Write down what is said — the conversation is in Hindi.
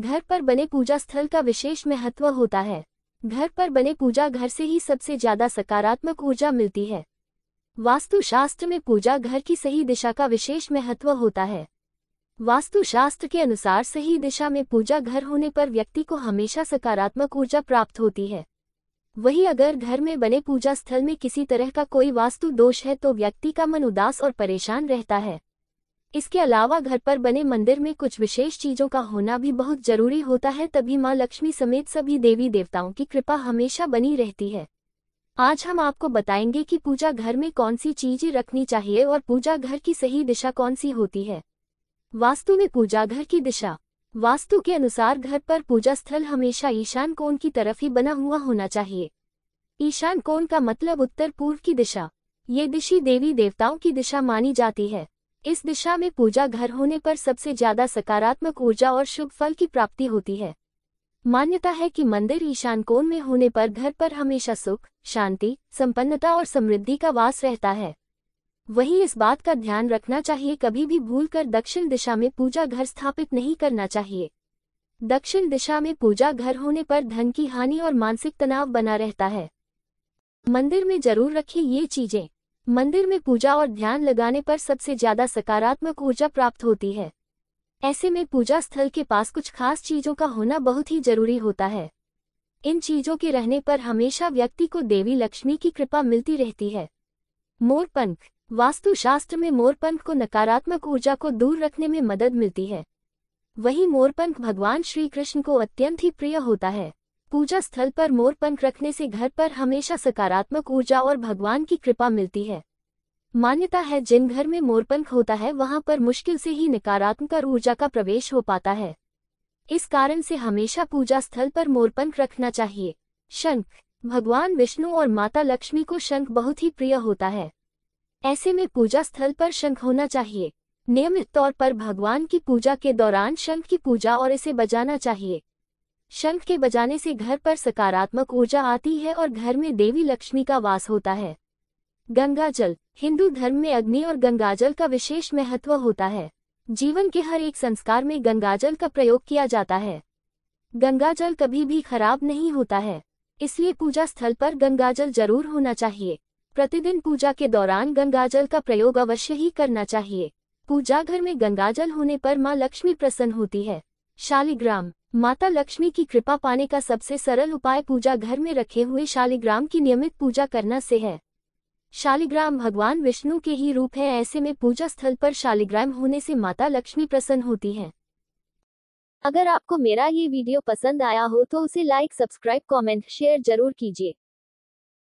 घर पर बने पूजा स्थल का विशेष महत्व होता है। घर पर बने पूजा घर से ही सबसे ज्यादा सकारात्मक ऊर्जा मिलती है। वास्तुशास्त्र में पूजा घर की सही दिशा का विशेष महत्व होता है। वास्तुशास्त्र के अनुसार सही दिशा में पूजा घर होने पर व्यक्ति को हमेशा सकारात्मक ऊर्जा प्राप्त होती है। वहीं अगर घर में बने पूजा स्थल में किसी तरह का कोई वास्तु दोष है तो व्यक्ति का मन उदास और परेशान रहता है। इसके अलावा घर पर बने मंदिर में कुछ विशेष चीजों का होना भी बहुत जरूरी होता है, तभी मां लक्ष्मी समेत सभी देवी देवताओं की कृपा हमेशा बनी रहती है। आज हम आपको बताएंगे कि पूजा घर में कौन सी चीजें रखनी चाहिए और पूजा घर की सही दिशा कौन सी होती है। वास्तु में पूजा घर की दिशा। वास्तु के अनुसार घर पर पूजा स्थल हमेशा ईशान कोण की तरफ ही बना हुआ होना चाहिए। ईशान कोण का मतलब उत्तर पूर्व की दिशा। ये दिशा देवी देवताओं की दिशा मानी जाती है। इस दिशा में पूजा घर होने पर सबसे ज्यादा सकारात्मक ऊर्जा और शुभ फल की प्राप्ति होती है। मान्यता है कि मंदिर ईशान कोण में होने पर घर पर हमेशा सुख, शांति, संपन्नता और समृद्धि का वास रहता है। वहीं इस बात का ध्यान रखना चाहिए, कभी भी भूलकर दक्षिण दिशा में पूजा घर स्थापित नहीं करना चाहिए। दक्षिण दिशा में पूजा घर होने पर धन की हानि और मानसिक तनाव बना रहता है। मंदिर में जरूर रखें ये चीजें। मंदिर में पूजा और ध्यान लगाने पर सबसे ज्यादा सकारात्मक ऊर्जा प्राप्त होती है। ऐसे में पूजा स्थल के पास कुछ खास चीजों का होना बहुत ही जरूरी होता है। इन चीजों के रहने पर हमेशा व्यक्ति को देवी लक्ष्मी की कृपा मिलती रहती है। मोरपंख। वास्तुशास्त्र में मोरपंख को नकारात्मक ऊर्जा को दूर रखने में मदद मिलती है। वहीं मोरपंख भगवान श्री कृष्ण को अत्यंत ही प्रिय होता है। पूजा स्थल पर मोरपंख रखने से घर पर हमेशा सकारात्मक ऊर्जा और भगवान की कृपा मिलती है। मान्यता है जिन घर में मोरपंख होता है वहां पर मुश्किल से ही नकारात्मक ऊर्जा का प्रवेश हो पाता है। इस कारण से हमेशा पूजा स्थल पर मोरपंख रखना चाहिए। शंख। भगवान विष्णु और माता लक्ष्मी को शंख बहुत ही प्रिय होता है। ऐसे में पूजा स्थल पर शंख होना चाहिए। नियमित तौर पर भगवान की पूजा के दौरान शंख की पूजा और इसे बजाना चाहिए। शंख के बजाने से घर पर सकारात्मक ऊर्जा आती है और घर में देवी लक्ष्मी का वास होता है। गंगाजल। हिंदू धर्म में अग्नि और गंगाजल का विशेष महत्व होता है। जीवन के हर एक संस्कार में गंगाजल का प्रयोग किया जाता है। गंगाजल कभी भी खराब नहीं होता है, इसलिए पूजा स्थल पर गंगाजल जरूर होना चाहिए। प्रतिदिन पूजा के दौरान गंगाजल का प्रयोग अवश्य ही करना चाहिए। पूजा घर में गंगाजल होने पर मां लक्ष्मी प्रसन्न होती है। शालिग्राम। माता लक्ष्मी की कृपा पाने का सबसे सरल उपाय पूजा घर में रखे हुए शालिग्राम की नियमित पूजा करना से है। शालिग्राम भगवान विष्णु के ही रूप है, ऐसे में पूजा स्थल पर शालिग्राम होने से माता लक्ष्मी प्रसन्न होती हैं। अगर आपको मेरा ये वीडियो पसंद आया हो तो उसे लाइक, सब्सक्राइब, कमेंट, शेयर जरूर कीजिए।